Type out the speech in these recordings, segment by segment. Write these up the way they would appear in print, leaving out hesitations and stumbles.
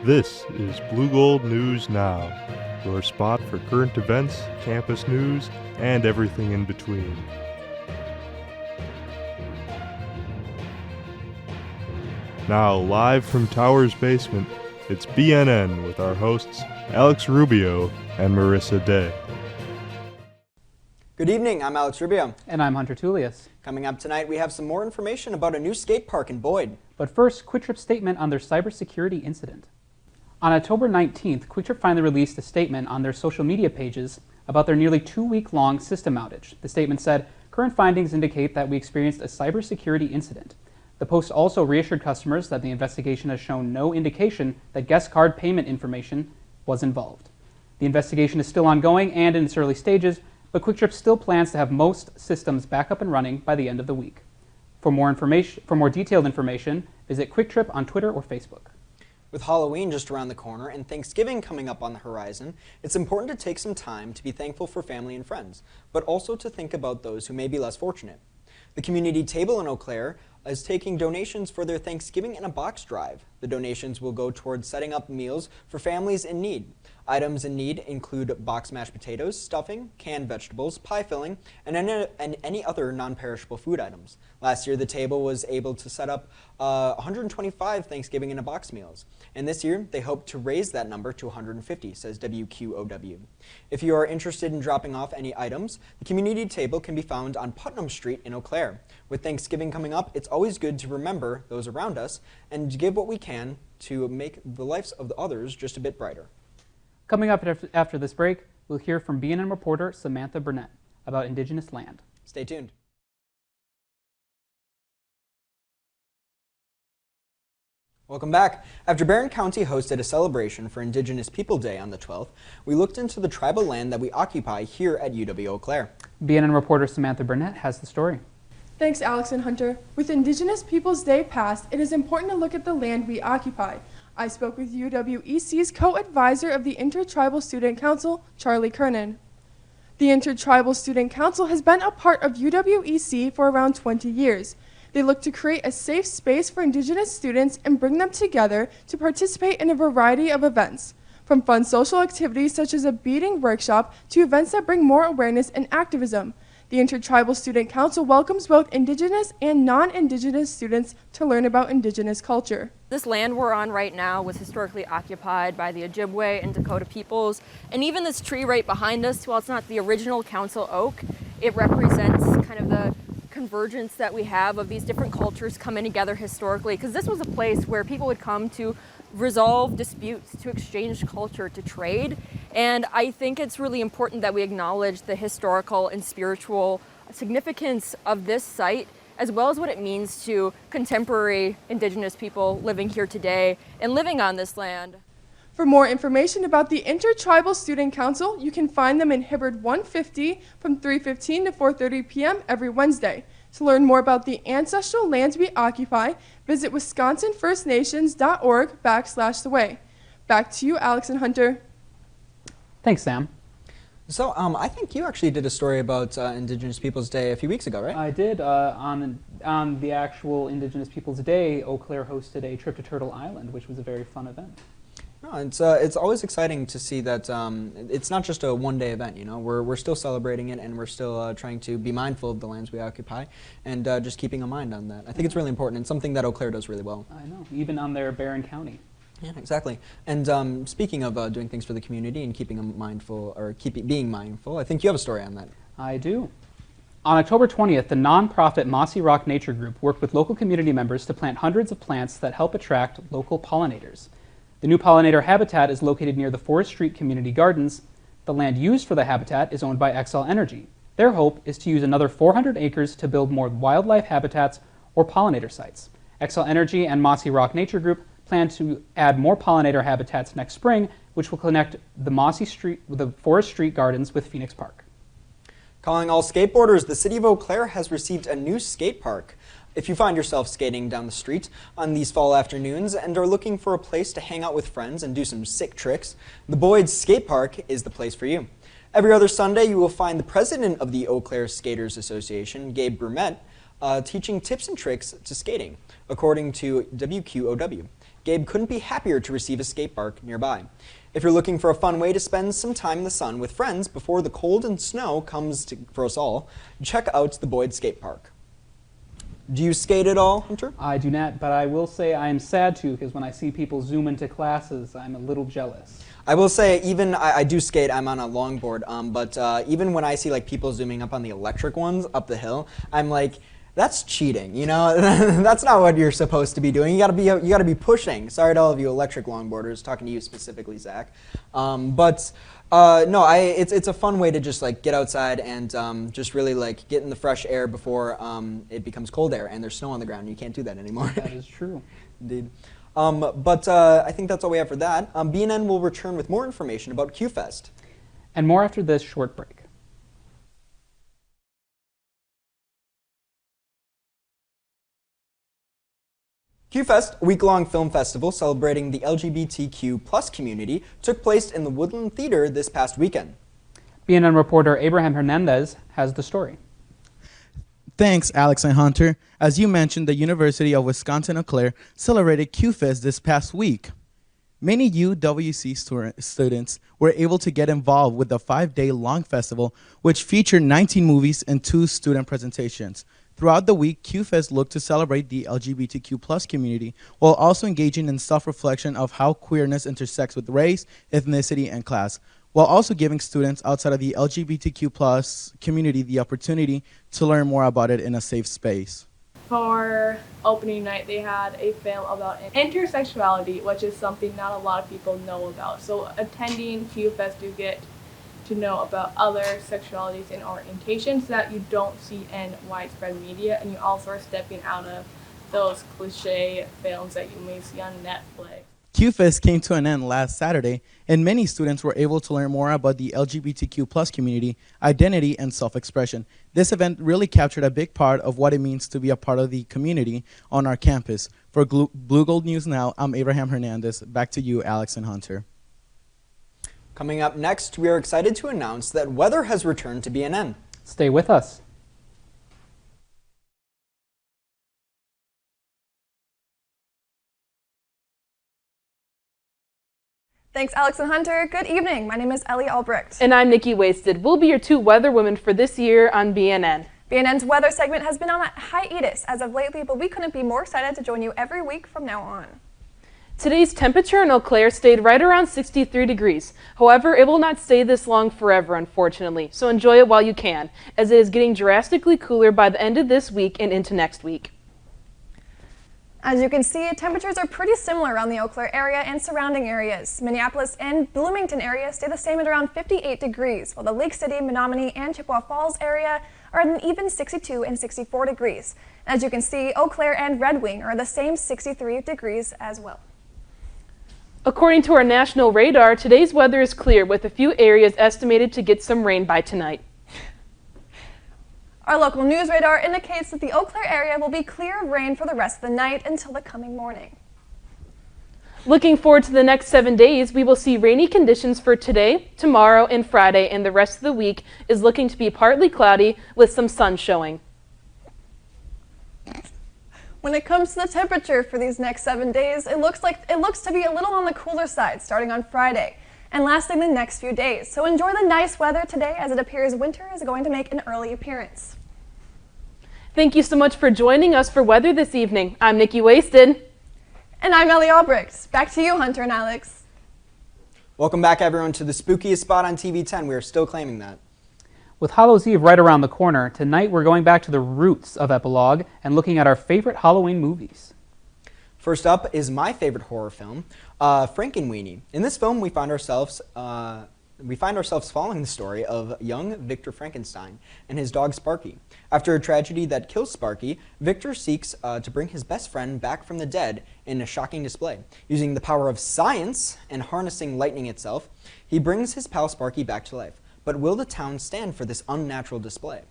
This is Blue Gold News Now, your spot for current events, campus news, and everything in between. Now, live from Tower's basement, it's BNN with our hosts Alex Rubio and Marissa Day. Good evening, I'm Alex Rubio. And I'm Hunter Tulius. Coming up tonight, we have some more information about a new skate park in Boyd. But first, Quick Trip's statement on their cybersecurity incident. On October 19th, Quick Trip finally released a statement on their social media pages about their nearly 2-week-long system outage. The statement said, "Current findings indicate that we experienced a cybersecurity incident." The post also reassured customers that the investigation has shown no indication that guest card payment information was involved. The investigation is still ongoing and in its early stages, but Quick Trip still plans to have most systems back up and running by the end of the week. For more detailed information, visit Quick Trip on Twitter or Facebook. With Halloween just around the corner and Thanksgiving coming up on the horizon, it's important to take some time to be thankful for family and friends, but also to think about those who may be less fortunate. The community table in Eau Claire is taking donations for their Thanksgiving in a Box drive. The donations will go towards setting up meals for families in need. Items in need include box mashed potatoes, stuffing, canned vegetables, pie filling, and any other non-perishable food items. Last year, the table was able to set up 125 Thanksgiving in a Box meals. And this year, they hope to raise that number to 150, says WQOW. If you are interested in dropping off any items, the community table can be found on Putnam Street in Eau Claire. With Thanksgiving coming up, it's always good to remember those around us and to give what we can to make the lives of the others just a bit brighter. Coming up after this break, we'll hear from BNN reporter Samantha Burnett about Indigenous land. Stay tuned. Welcome back. After Barron County hosted a celebration for Indigenous People Day on the 12th, we looked into the tribal land that we occupy here at UW-Eau Claire. BNN reporter Samantha Burnett has the story. Thanks, Alex and Hunter. With Indigenous Peoples Day passed, it is important to look at the land we occupy. I spoke with UWEC's co-advisor of the Intertribal Student Council, Charlie Kernan. The Intertribal Student Council has been a part of UWEC for around 20 years. They look to create a safe space for Indigenous students and bring them together to participate in a variety of events, from fun social activities such as a beading workshop to events that bring more awareness and activism. The Intertribal Student Council welcomes both Indigenous and non-Indigenous students to learn about Indigenous culture. This land we're on right now was historically occupied by the Ojibwe and Dakota peoples, and even this tree right behind us, while it's not the original council oak, it represents kind of the convergence that we have of these different cultures coming together historically, because this was a place where people would come to resolve disputes, to exchange culture, to trade. And I think it's really important that we acknowledge the historical and spiritual significance of this site, as well as what it means to contemporary Indigenous people living here today and living on this land. For more information about the Intertribal Student Council, you can find them in Hibbard 150 from 3:15 to 4:30 p.m. every Wednesday. To learn more about the ancestral lands we occupy, visit wisconsinfirstnations.org/theway. Back to you, Alex and Hunter. Thanks, Sam. So I think you actually did a story about Indigenous Peoples Day a few weeks ago, right? I did. On the actual Indigenous Peoples Day, Eau Claire hosted a trip to Turtle Island, which was a very fun event. No, it's always exciting to see that it's not just a one-day event. You know, we're still celebrating it, and we're still trying to be mindful of the lands we occupy, and just keeping a mind on that. I think it's really important and something that Eau Claire does really well. I know, even on their Barron County. Yeah, exactly. And speaking of doing things for the community and keeping them mindful, or being mindful, I think you have a story on that. I do. On October 20th, the nonprofit Mossy Rock Nature Group worked with local community members to plant hundreds of plants that help attract local pollinators. The new pollinator habitat is located near the Forest Street Community Gardens. The land used for the habitat is owned by Xcel Energy. Their hope is to use another 400 acres to build more wildlife habitats or pollinator sites. Xcel Energy and Mossy Rock Nature Group plan to add more pollinator habitats next spring, which will connect the Forest Street Gardens with Phoenix Park. Calling all skateboarders, the City of Eau Claire has received a new skate park. If you find yourself skating down the street on these fall afternoons and are looking for a place to hang out with friends and do some sick tricks, the Boyd Skate Park is the place for you. Every other Sunday, you will find the president of the Eau Claire Skaters Association, Gabe Brumet, teaching tips and tricks to skating, according to WQOW. Gabe couldn't be happier to receive a skate park nearby. If you're looking for a fun way to spend some time in the sun with friends before the cold and snow comes for us all, check out the Boyd Skate Park. Do you skate at all, Hunter? I do not, but I will say I am sad too, because when I see people zoom into classes, I'm a little jealous. I will say, even I do skate. I'm on a longboard, but even when I see like people zooming up on the electric ones up the hill, I'm like, that's cheating. You know, that's not what you're supposed to be doing. You gotta be pushing. Sorry to all of you electric longboarders. Talking to you specifically, Zach. No, it's a fun way to just like get outside and just really like get in the fresh air before it becomes cold air and there's snow on the ground. You can't do that anymore. That is true. Indeed. I think that's all we have for that. BNN will return with more information about QFest. And more after this short break. QFest, a week-long film festival celebrating the LGBTQ+ community, took place in the Woodland Theater this past weekend. BNN reporter Abraham Hernandez has the story. Thanks, Alex and Hunter. As you mentioned, the University of Wisconsin-Eau Claire celebrated QFest this past week. Many UWC students were able to get involved with the 5-day long festival, which featured 19 movies and 2 student presentations. Throughout the week, QFest looked to celebrate the LGBTQ+ community while also engaging in self-reflection of how queerness intersects with race, ethnicity, and class, while also giving students outside of the LGBTQ+ community the opportunity to learn more about it in a safe space. For opening night, they had a film about intersexuality, which is something not a lot of people know about. So attending QFest, you get to know about other sexualities and orientations that you don't see in widespread media, and you also are stepping out of those cliche films that you may see on Netflix. QFest came to an end last Saturday, and many students were able to learn more about the LGBTQ+ community, identity, and self-expression. This event really captured a big part of what it means to be a part of the community on our campus. For Blue Gold News Now, I'm Abraham Hernandez. Back to you, Alex and Hunter. Coming up next, we are excited to announce that weather has returned to BNN. Stay with us. Thanks, Alex and Hunter. Good evening. My name is Ellie Albrecht. And I'm Nikki Wasted. We'll be your 2 weather women for this year on BNN. BNN's weather segment has been on a hiatus as of lately, but we couldn't be more excited to join you every week from now on. Today's temperature in Eau Claire stayed right around 63 degrees. However, it will not stay this long forever, unfortunately, so enjoy it while you can, as it is getting drastically cooler by the end of this week and into next week. As you can see, temperatures are pretty similar around the Eau Claire area and surrounding areas. Minneapolis and Bloomington area stay the same at around 58 degrees, while the Lake City, Menominee, and Chippewa Falls area are at an even 62 and 64 degrees. As you can see, Eau Claire and Red Wing are the same 63 degrees as well. According to our national radar, today's weather is clear with a few areas estimated to get some rain by tonight. Our local news radar indicates that the Eau Claire area will be clear of rain for the rest of the night until the coming morning. Looking forward to the next 7 days, we will see rainy conditions for today, tomorrow, and Friday, and the rest of the week is looking to be partly cloudy with some sun showing. When it comes to the temperature for these next 7 days, it looks to be a little on the cooler side starting on Friday and lasting the next few days. So enjoy the nice weather today as it appears winter is going to make an early appearance. Thank you so much for joining us for weather this evening. I'm Nikki Wasted. And I'm Ellie Albrecht. Back to you, Hunter and Alex. Welcome back, everyone, to the spookiest spot on TV 10. We are still claiming that. With Hallows Eve right around the corner, tonight we're going back to the roots of Epilogue and looking at our favorite Halloween movies. First up is my favorite horror film, Frankenweenie. In this film, we find ourselves following the story of young Victor Frankenstein and his dog Sparky. After a tragedy that kills Sparky, Victor seeks to bring his best friend back from the dead in a shocking display. Using the power of science and harnessing lightning itself, he brings his pal Sparky back to life. But will the town stand for this unnatural display?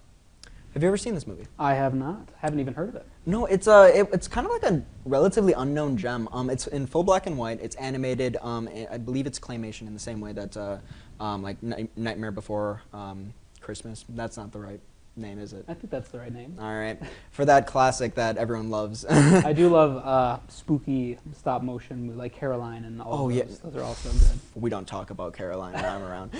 Have you ever seen this movie? I have not. I haven't even heard of it. No, it's kind of like a relatively unknown gem. It's in full black and white. It's animated. I believe it's claymation in the same way that like Nightmare Before Christmas. That's not the right name is it? I think that's the right name. All right. For that classic that everyone loves. I do love spooky stop motion movies like Caroline and all of those. Yeah. Those are all so good. We don't talk about Caroline when I'm around.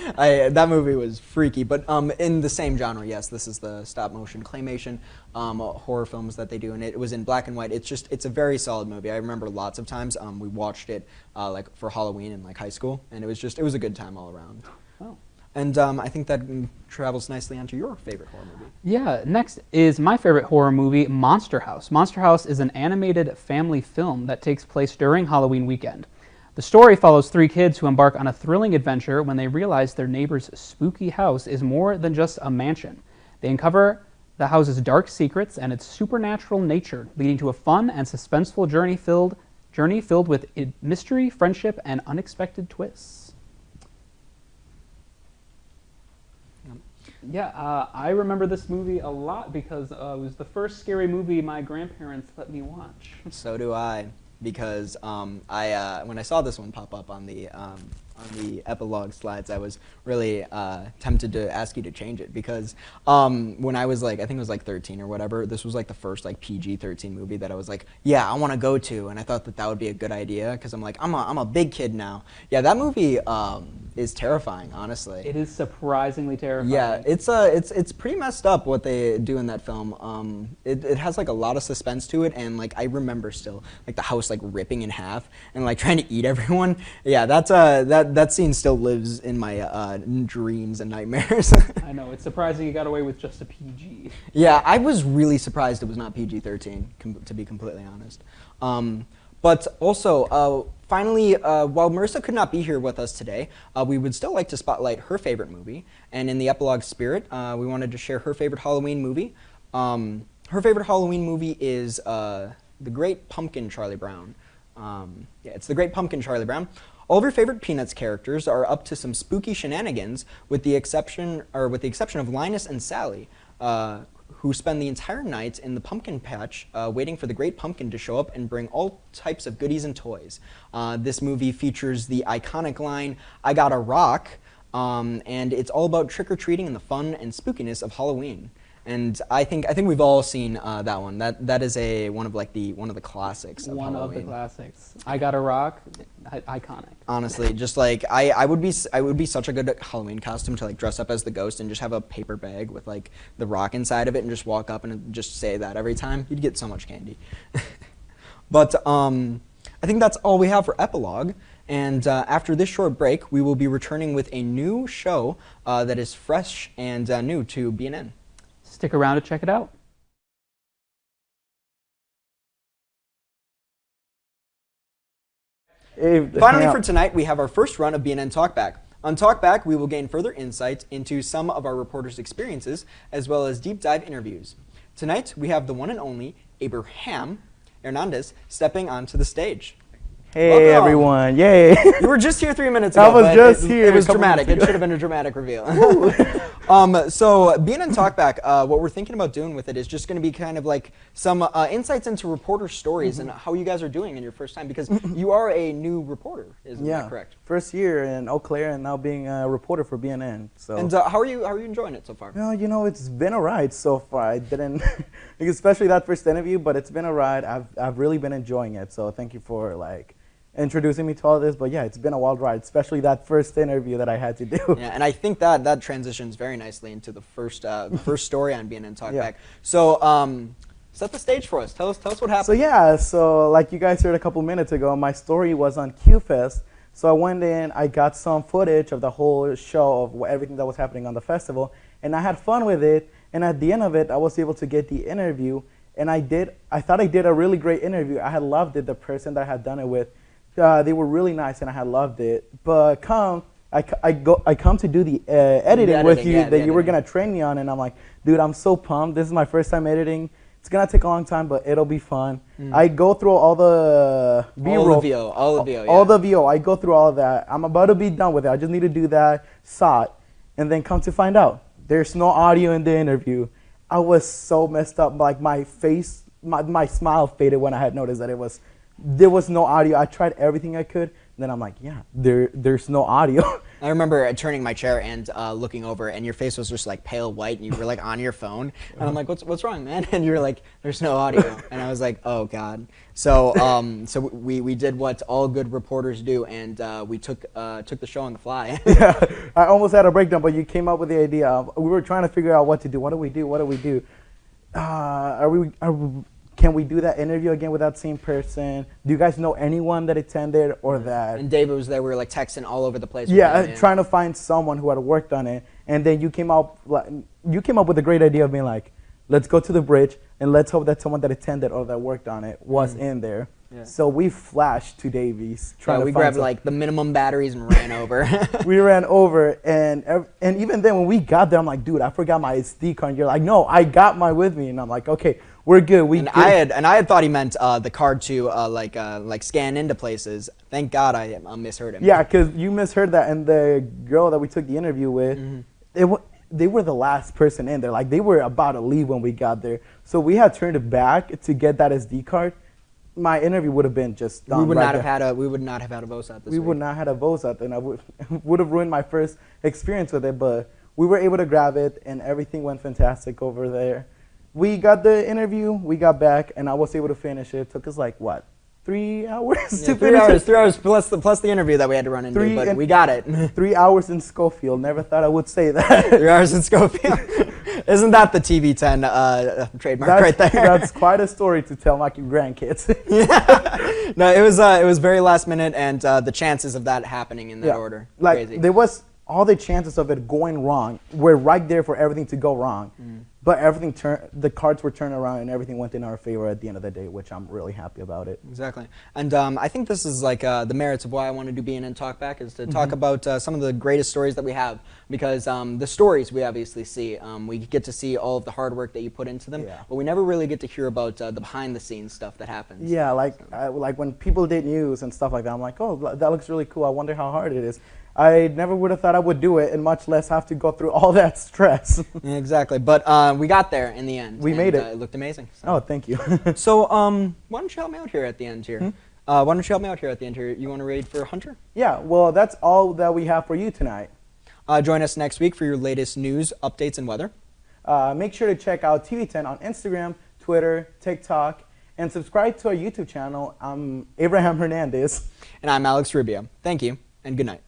That movie was freaky, but in the same genre, yes, this is the stop motion claymation horror films that they do, and it was in black and white. It's a very solid movie. I remember lots of times we watched it like for Halloween in like high school, and it was a good time all around. Oh. And I think that travels nicely onto your favorite horror movie. Yeah, next is my favorite horror movie, Monster House. Monster House is an animated family film that takes place during Halloween weekend. The story follows 3 kids who embark on a thrilling adventure when they realize their neighbor's spooky house is more than just a mansion. They uncover the house's dark secrets and its supernatural nature, leading to a fun and suspenseful journey filled with mystery, friendship, and unexpected twists. Yeah, I remember this movie a lot because it was the first scary movie my grandparents let me watch. So do I, because when I saw this one pop up on the Epilogue slides, I was really tempted to ask you to change it because when I was like, I think it was like 13 or whatever, this was like the first like PG-13 movie that I was like, yeah, I want to go to, and I thought that would be a good idea because I'm like, I'm a big kid now. Yeah, that movie is terrifying, honestly. It is surprisingly terrifying. Yeah, it's pretty messed up what they do in that film. It has like a lot of suspense to it, and like I remember still like the house like ripping in half and like trying to eat everyone. Yeah, that scene still lives in my dreams and nightmares. I know, it's surprising you got away with just a PG. Yeah, I was really surprised it was not PG-13, to be completely honest. But also, finally, while Marissa could not be here with us today, we would still like to spotlight her favorite movie. And in the Epilogue spirit, we wanted to share her favorite Halloween movie. Her favorite Halloween movie is The Great Pumpkin, Charlie Brown. Yeah, it's The Great Pumpkin, Charlie Brown. All of your favorite Peanuts characters are up to some spooky shenanigans, with the exception of Linus and Sally, who spend the entire night in the pumpkin patch waiting for the Great Pumpkin to show up and bring all types of goodies and toys. This movie features the iconic line, "I got a rock," and it's all about trick-or-treating and the fun and spookiness of Halloween. And I think we've all seen that one. That is one of the classics of Halloween. One of the classics. I Got a Rock, iconic. Honestly, just like I would be such a good Halloween costume to like dress up as the ghost and just have a paper bag with like the rock inside of it and just walk up and just say that every time. You'd get so much candy. But I think that's all we have for Epilogue. And after this short break, we will be returning with a new show that is fresh and new to BNN. Stick around to check it out. Finally, for tonight, we have our first run of BNN Talkback. On Talkback, we will gain further insight into some of our reporters' experiences, as well as deep dive interviews. Tonight, we have the one and only Abraham Hernandez stepping onto the stage. Hey, welcome. everyone, yay. You were just here 3 minutes ago. I was just here. It was dramatic. It should have been a dramatic reveal. So BNN Talkback, what we're thinking about doing with it is just going to be kind of like some insights into reporter stories and how you guys are doing in your first time, because you are a new reporter, isn't that correct? First year in Eau Claire and now being a reporter for BNN. So. And how are you enjoying it so far? Well, you know, it's been a ride so far. I didn't, especially that first interview, but it's been a ride. I've really been enjoying it. So thank you for like introducing me to all this, but yeah, it's been a wild ride, especially that first interview that I had to do. Yeah, and I think that transitions very nicely into the first story on BNN Talkback. Yeah. So set the stage for us. Tell us what happened. So yeah, so like you guys heard a couple minutes ago, my story was on QFest. So I went in, I got some footage of the whole show of everything that was happening on the festival, and I had fun with it. And at the end of it, I was able to get the interview, and I thought I did a really great interview. I had loved it. The person that I had done it with, they were really nice, and I had loved it. But I come to do the editing with you that you were gonna train me on, and I'm like, dude, I'm so pumped. This is my first time editing. It's gonna take a long time, but it'll be fun. I go through all the B-roll, all the VO. I go through all of that. I'm about to be done with it. I just need to do that, saw it, and then come to find out, there's no audio in the interview. I was so messed up. Like my face, my smile faded when I had noticed that it was there was no audio. I tried everything I could. And then I'm like, yeah, there's no audio. I remember turning my chair and looking over, and your face was just like pale white, and you were like on your phone. And I'm like, what's wrong, man? And you were like, there's no audio. And I was like, oh God. So we did what all good reporters do, and we took the show on the fly. Yeah, I almost had a breakdown, but you came up with the idea. We were trying to figure out what to do. What do we do? What do we do? Can we do that interview again with that same person? Do you guys know anyone that attended or that? And David was there. We were like texting all over the place. Yeah, trying to find someone who had worked on it. And then you came up with a great idea of being like, let's go to the bridge and let's hope that someone that attended or that worked on it was in there. Yeah. So we flashed to Davies. We grabbed like the minimum batteries and ran over. We ran over, and even then when we got there, I'm like, dude, I forgot my SD card. And you're like, no, I got mine with me. And I'm like, okay, we're good. I had thought he meant the card to like scan into places. Thank God I misheard him. Yeah, because you misheard that, and the girl that we took the interview with, they were the last person in there. Like they were about to leave when we got there, so we had turned it back to get that SD card. My interview would have been just done. We would not have had a VOSAT this week. We would not have had a VOSAT, and I would have ruined my first experience with it. But we were able to grab it, and everything went fantastic over there. We got the interview, we got back, and I was able to finish it. It took us like, what, 3 hours to finish it? 3 hours plus the interview that we had to run into, but we got it. 3 hours in Schofield. Never thought I would say that. 3 hours in Schofield. Isn't that the TV10 trademark right there? That's quite a story to tell my grandkids. Yeah. No, it was very last minute, and the chances of that happening in that order, like crazy. There was all the chances of it going wrong were right there for everything to go wrong. But the cards were turned around and everything went in our favor at the end of the day, which I'm really happy about it. Exactly. And I think this is like the merits of why I want to do BNN Talk Back, is to talk about some of the greatest stories that we have, because the stories we obviously see, we get to see all of the hard work that you put into them, but we never really get to hear about the behind the scenes stuff that happens. Yeah, like when people did news and stuff like that, I'm like, oh, that looks really cool. I wonder how hard it is. I never would have thought I would do it, and much less have to go through all that stress. Yeah, exactly. But we got there in the end. We made it. It looked amazing. So. Oh, thank you. So why don't you help me out here at the end here? Why don't you help me out here at the end here? You want to raid for Hunter? Yeah, well, that's all that we have for you tonight. Join us next week for your latest news, updates, and weather. Make sure to check out TV10 on Instagram, Twitter, TikTok, and subscribe to our YouTube channel. I'm Abraham Hernandez. And I'm Alex Rubio. Thank you, and good night.